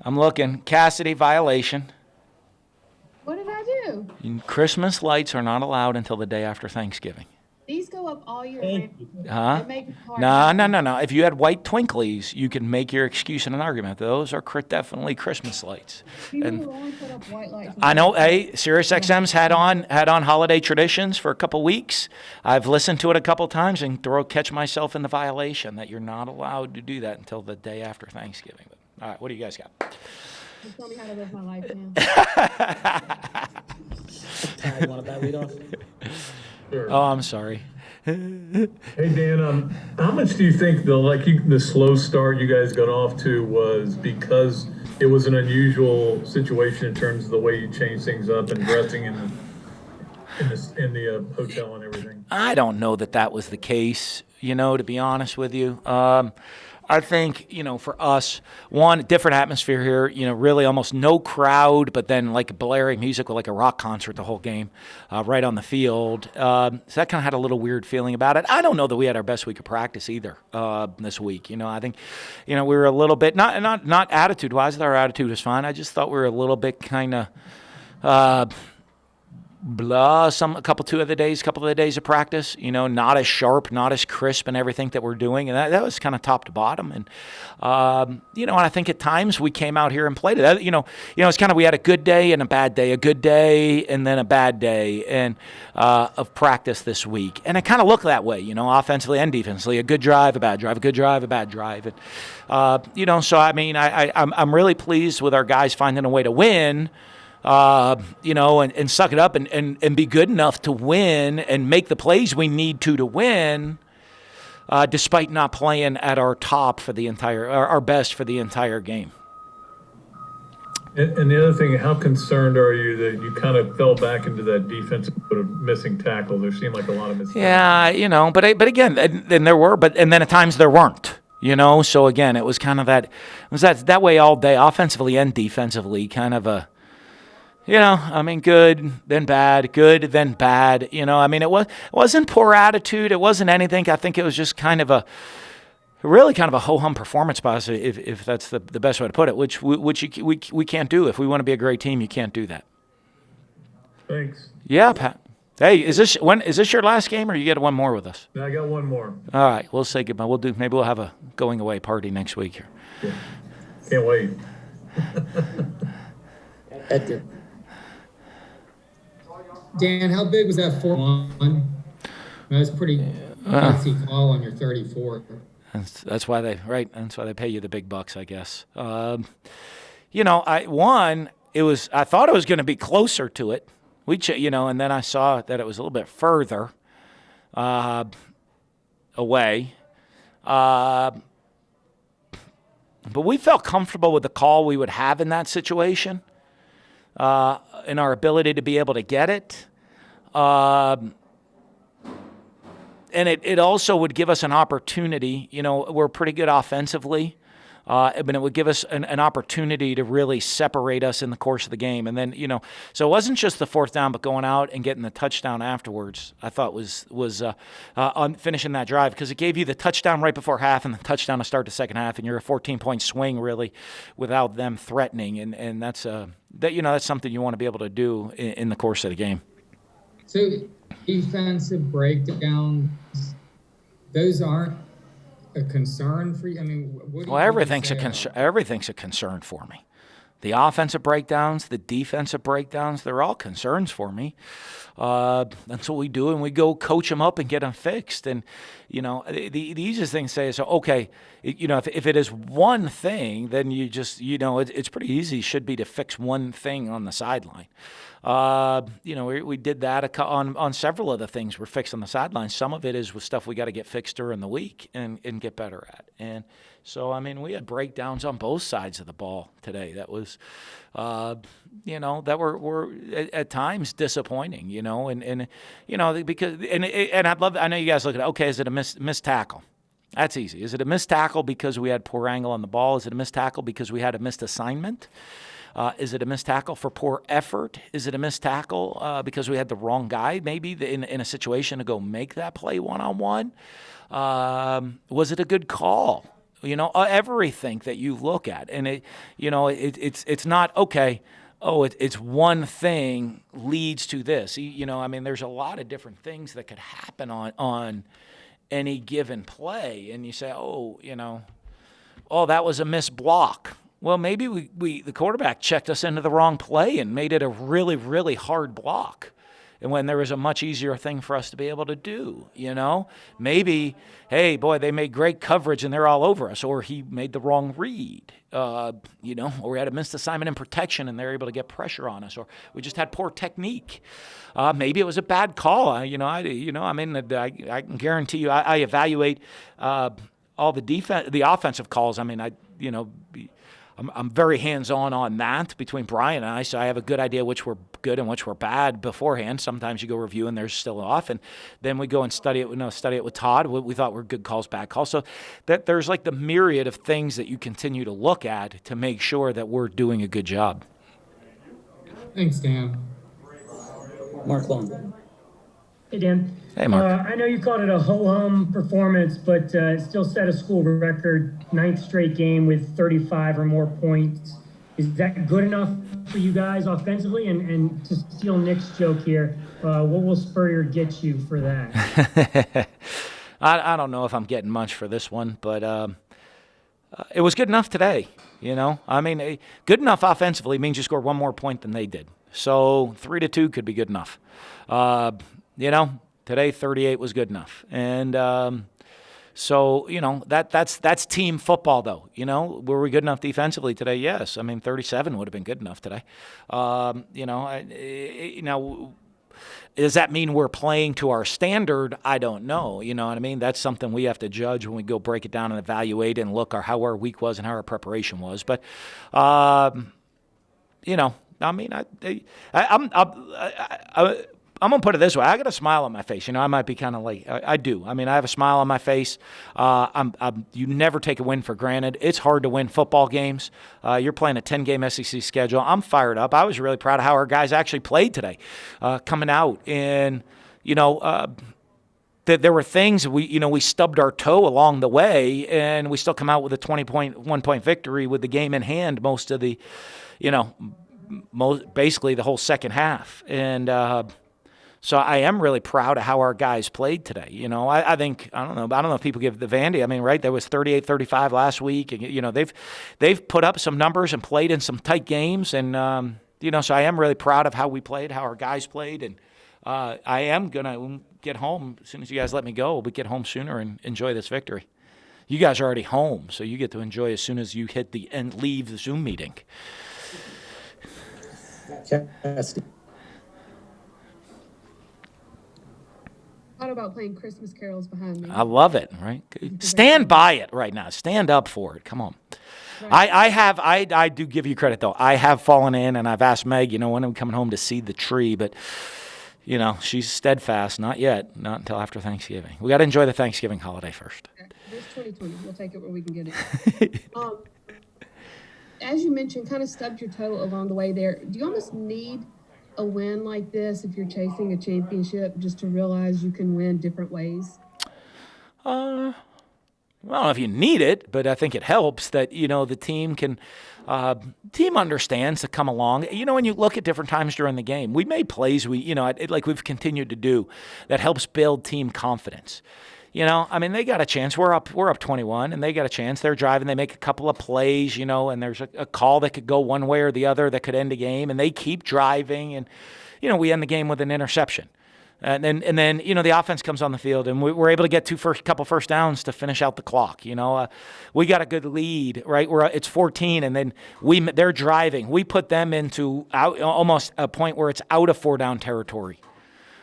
I'm looking. Cassidy violation. What did I do? Christmas lights are not allowed until the day after Thanksgiving. These go up all year Thank round. you. Huh? They make it hard. No. If you had white twinklies, you can make your excuse and an argument. Those are definitely Christmas lights. People And will only put up white lights. I know. Hey, SiriusXM's had on holiday traditions for a couple weeks. I've listened to it a couple times and catch myself in the violation that you're not allowed to do that until the day after Thanksgiving. But, all right, what do you guys got? Just tell me how to live my life now. You want that lead off? Sure. Oh, I'm sorry. Hey Dan, how much do you think the slow start you guys got off to was because it was an unusual situation in terms of the way you changed things up and dressing in the hotel and everything? I don't know that was the case, to be honest with you. I think, for us, one, different atmosphere here, really almost no crowd, but then like blaring music with like a rock concert the whole game right on the field. So that kind of had a little weird feeling about it. I don't know that we had our best week of practice either this week. I think, we were a little bit, not attitude-wise, our attitude was fine. I just thought we were a little bit kind of blah, a couple of the days of practice, not as sharp, not as crisp and everything that we're doing. And that was kind of top to bottom. And, and I think at times we came out here and played it. It's kind of, we had a good day and a bad day, a good day and then a bad day and of practice this week. And it kind of looked that way, offensively and defensively, a good drive, a bad drive, a good drive, a bad drive. And, so, I mean, I'm really pleased with our guys finding a way to win. And suck it up and be good enough to win and make the plays we need to win, despite not playing at our top for our best for the entire game. And the other thing, how concerned are you that you kind of fell back into that defensive sort of missing tackle? There seemed like a lot of missing tackles. Yeah, but again, and there were, and then at times there weren't. So again, it was kind of that way all day, offensively and defensively, kind of a. Good, then bad, good, then bad. It wasn't poor attitude. It wasn't anything. I think it was just kind of a ho-hum performance pass, if that's the best way to put it, which we can't do. If we want to be a great team, you can't do that. Thanks. Yeah, Pat. Hey, is this your last game, or you get one more with us? Now I got one more. All right, we'll say goodbye. Maybe we'll have a going away party next week here. Yeah. Can't wait. Dan, how big was that 4-1? That was pretty fancy call on your 34. That's why they pay you the big bucks, I guess. I thought it was going to be closer to it. And then I saw that it was a little bit further away. But we felt comfortable with the call we would have in that situation. In our ability to be able to get it. And it also would give us an opportunity. We're pretty good offensively, but it would give us an opportunity to really separate us in the course of the game. And then, so it wasn't just the fourth down, but going out and getting the touchdown afterwards, I thought was on finishing that drive, because it gave you the touchdown right before half and the touchdown to start the second half, and you're a 14-point swing really without them threatening. And that's that's something you want to be able to do in the course of the game. So defensive breakdowns, those aren't a concern for you? Everything's a concern for me. The offensive breakdowns, the defensive breakdowns, they're all concerns for me. That's what we do, and we go coach them up and get them fixed. And, the easiest thing to say is, okay, if it is one thing, then you just, it's pretty easy, should be to fix one thing on the sideline. We did that on several of the things we're fixed on the sideline. Some of it is with stuff we got to get fixed during the week and get better at. And so, we had breakdowns on both sides of the ball today. That was, that were at times disappointing, because I know you guys look at it, okay, is it a missed tackle? That's easy. Is it a missed tackle because we had poor angle on the ball? Is it a missed tackle because we had a missed assignment? Is it a missed tackle for poor effort? Is it a missed tackle because we had the wrong guy maybe in a situation to go make that play one-on-one? Was it a good call? everything that you look at. And it's not, okay, it's one thing leads to this. There's a lot of different things that could happen on any given play. And you say, that was a missed block. Well, maybe the quarterback checked us into the wrong play and made it a really, really hard block. And when there was a much easier thing for us to be able to do, maybe, hey, boy, they made great coverage and they're all over us, or he made the wrong read, or we had a missed assignment in protection and they're able to get pressure on us, or we just had poor technique. Maybe it was a bad call. I can guarantee you, I evaluate all the offensive calls. I'm very hands-on on that between Brian and I, so I have a good idea which were good and which were bad beforehand. Sometimes you go review and there's still off, and then we go and study it with Todd. We thought were good calls, bad calls. So that there's like the myriad of things that you continue to look at to make sure that we're doing a good job. Thanks, Dan. Mark Long. Hey, Dan. Hey, Mark. I know you called it a ho-hum performance, but it still set a school record, 9th straight game with 35 or more points. Is that good enough for you guys offensively? And to steal Nick's joke here, what will Spurrier get you for that? I don't know if I'm getting much for this one, but it was good enough today. Good enough offensively means you score one more point than they did. So 3-2 could be good enough. Today 38 was good enough. And that's team football, though. Were we good enough defensively today? Yes. 37 would have been good enough today. Does that mean we're playing to our standard? I don't know. You know what I mean? That's something we have to judge when we go break it down and evaluate and look at how our week was and how our preparation was. But, I'm going to put it this way. I got a smile on my face. I might be kind of like, I do. I have a smile on my face. You never take a win for granted. It's hard to win football games. You're playing a 10-game SEC schedule. I'm fired up. I was really proud of how our guys actually played today, coming out. And, there were things we stubbed our toe along the way, and we still come out with a 1-point victory with the game in hand most of the, basically the whole second half. And, so I am really proud of how our guys played today. I think, I don't know if people give the Vandy. Right, there was 38-35 last week. And, they've put up some numbers and played in some tight games. And, so I am really proud of how we played, how our guys played. And I am going to get home as soon as you guys let me go. We'll get home sooner and enjoy this victory. You guys are already home, so you get to enjoy as soon as you hit the end, leave the Zoom meeting. Thought about playing Christmas carols behind me. I love it, right? Stand by it right now. Stand up for it. Come on. Right. I do give you credit, though. I have fallen in, and I've asked Meg, when I'm coming home to see the tree, but, she's steadfast. Not yet. Not until after Thanksgiving. We got to enjoy the Thanksgiving holiday first. Okay. It's 2020. We'll take it where we can get it. As you mentioned, kind of stubbed your toe along the way there. Do you almost need a win like this if you're chasing a championship just to realize you can win different ways? Well, I don't know if you need it, but I think it helps that, the team can, team understands to come along. When you look at different times during the game, we made plays like we've continued to do that helps build team confidence. They got a chance. We're up 21, and they got a chance. They're driving. They make a couple of plays, and there's a call that could go one way or the other that could end the game, and they keep driving, and, we end the game with an interception. And then the offense comes on the field, and we're able to get couple first downs to finish out the clock. We got a good lead, right? It's 14, and then they're driving. We put them into almost a point where it's out of 4-down territory.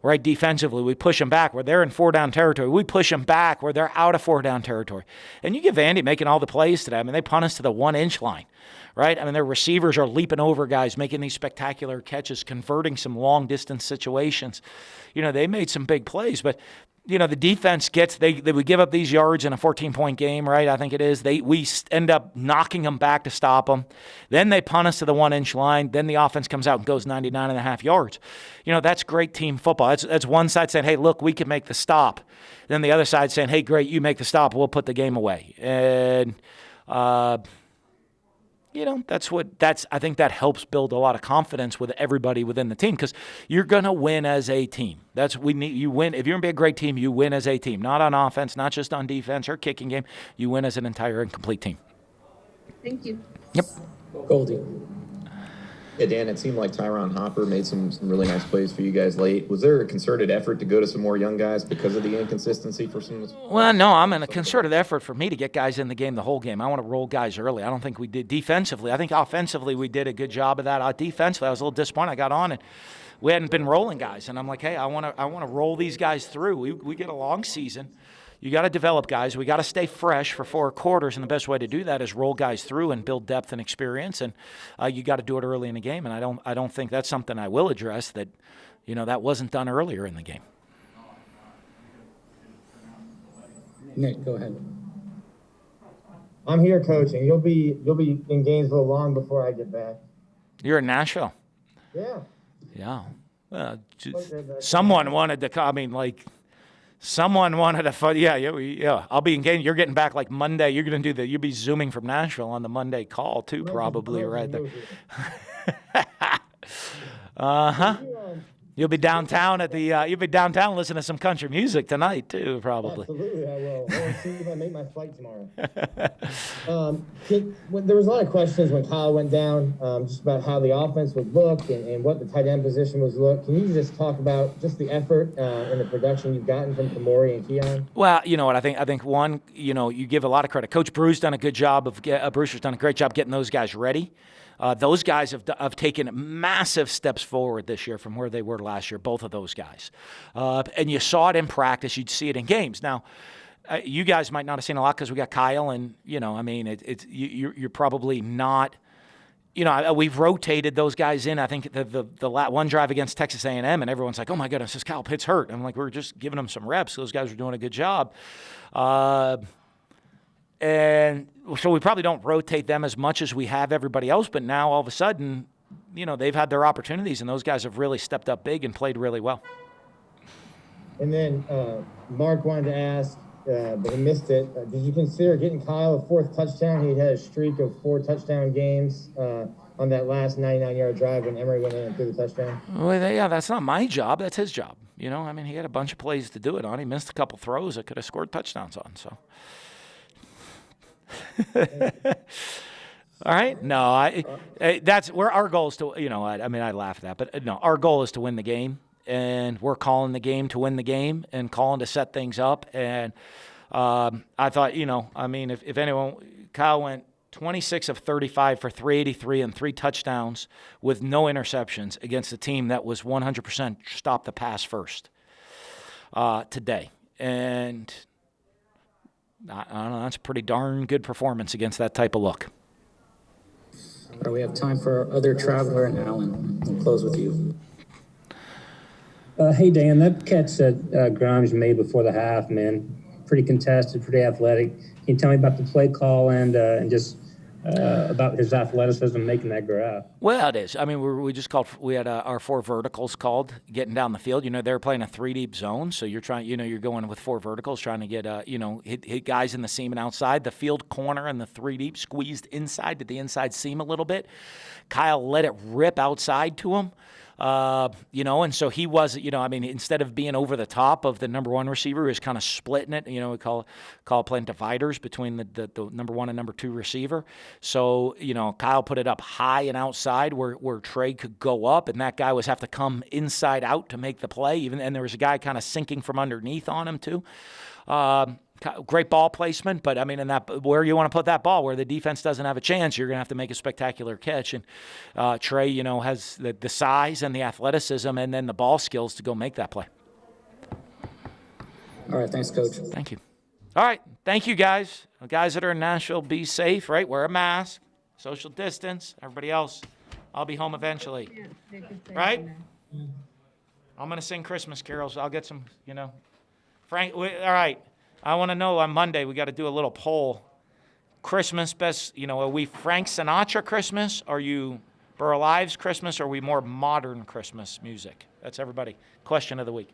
Right, defensively, we push them back where they're in 4-down territory. We push them back where they're out of 4-down territory. And you get Vandy making all the plays today. They punt us to the 1-inch line, right? Their receivers are leaping over guys, making these spectacular catches, converting some long-distance situations. They made some big plays, but the defense they would give up these yards in a 14-point game, right? I think it is. We end up knocking them back to stop them. Then they punt us to the 1-inch line. Then the offense comes out and goes 99.5 yards. That's great team football. That's one side saying, hey, look, we can make the stop. Then the other side saying, hey, great, you make the stop. We'll put the game away. And, I think that helps build a lot of confidence with everybody within the team because you're going to win as a team. You win. If you're going to be a great team, you win as a team, not on offense, not just on defense or kicking game. You win as an entire and complete team. Thank you. Yep. Goldie. Yeah, Dan, it seemed like Tyron Hopper made some really nice plays for you guys late. Was there a concerted effort to go to some more young guys because of the inconsistency for some? Well, no, I'm in a concerted effort for me to get guys in the game the whole game. I want to roll guys early. I don't think we did defensively. I think offensively we did a good job of that. Defensively, I was a little disappointed. I got on and we hadn't been rolling guys, and I'm like, hey, I want to roll these guys through. We get a long season. You got to develop guys. We got to stay fresh for 4 quarters, and the best way to do that is roll guys through and build depth and experience. And you got to do it early in the game. And I don't think that's something I will address that, that wasn't done earlier in the game. Nick, go ahead. I'm here coaching. You'll be in Gainesville long before I get back. You're in Nashville. Yeah. Yeah. Someone wanted to. Someone wanted to. Yeah. I'll be in game. You're getting back like Monday. You're going to do you'll be zooming from Nashville on the Monday call too, probably right there. You'll be downtown You'll be downtown listening to some country music tonight too, probably. Absolutely, I will. I want to see if I make my flight tomorrow. There was a lot of questions when Kyle went down, just about how the offense would look and what the tight end position was look. Can you just talk about just the effort and the production you've gotten from Kamori and Keon? Well, you know what I think one, you give a lot of credit. Coach Brewster's done a great job getting those guys ready. Those guys have taken massive steps forward this year from where they were last year, both of those guys. And you saw it in practice. You'd see it in games. Now, you guys might not have seen a lot because we got Kyle, and, you're probably not – we've rotated those guys in. I think the one drive against Texas A&M, and everyone's like, oh, my goodness, is Kyle Pitts hurt? I'm like, we're just giving them some reps. Those guys are doing a good job. And so we probably don't rotate them as much as we have everybody else, but now all of a sudden, they've had their opportunities, and those guys have really stepped up big and played really well. And then Mark wanted to ask, but he missed it. Did you consider getting Kyle a 4th touchdown? He had a streak of 4 touchdown games on that last 99-yard drive when Emory went in and threw the touchdown. Well, yeah, that's not my job. That's his job. He had a bunch of plays to do it on. He missed a couple throws that could have scored touchdowns on, so. All right. No, that's where our goal is to, I laugh at that, but no, our goal is to win the game, and we're calling the game to win the game and calling to set things up. And I thought, if anyone, Kyle went 26 of 35 for 383 and 3 touchdowns with no interceptions against a team that was 100% stop the pass first today. And I don't know, that's a pretty darn good performance against that type of look. All right, we have time for our other traveler, and Alan. We'll close with you. Hey, Dan, that catch that Grimes made before the half, man, pretty contested, pretty athletic. Can you tell me about the play call and just about his athleticism making that grab? Well, it is. We had our 4 verticals called getting down the field. They're playing a 3-deep zone, so you're trying. You're going with 4 verticals, trying to get hit guys in the seam and outside. The field corner and the 3-deep squeezed inside to the inside seam a little bit. Kyle let it rip outside to him. And so he was, instead of being over the top of the number 1 receiver, he was kind of splitting it. We call playing dividers between the number 1 and number 2 receiver. So, Kyle put it up high and outside where Trey could go up, and that guy was have to come inside out to make the play. And there was a guy kind of sinking from underneath on him too. Great ball placement, but in that where you want to put that ball, where the defense doesn't have a chance, you're going to have to make a spectacular catch. And Trey, has the size and the athleticism, and then the ball skills to go make that play. All right, thanks, Coach. Thank you. All right, thank you, guys. Guys that are in Nashville, be safe. Right, wear a mask, social distance. Everybody else, I'll be home eventually. Right? I'm going to sing Christmas carols. I'll get some, Frank, all right. I want to know on Monday, we got to do a little poll. Christmas best, are we Frank Sinatra Christmas? Are you Burl Ives Christmas? Or are we more modern Christmas music? That's everybody. Question of the week.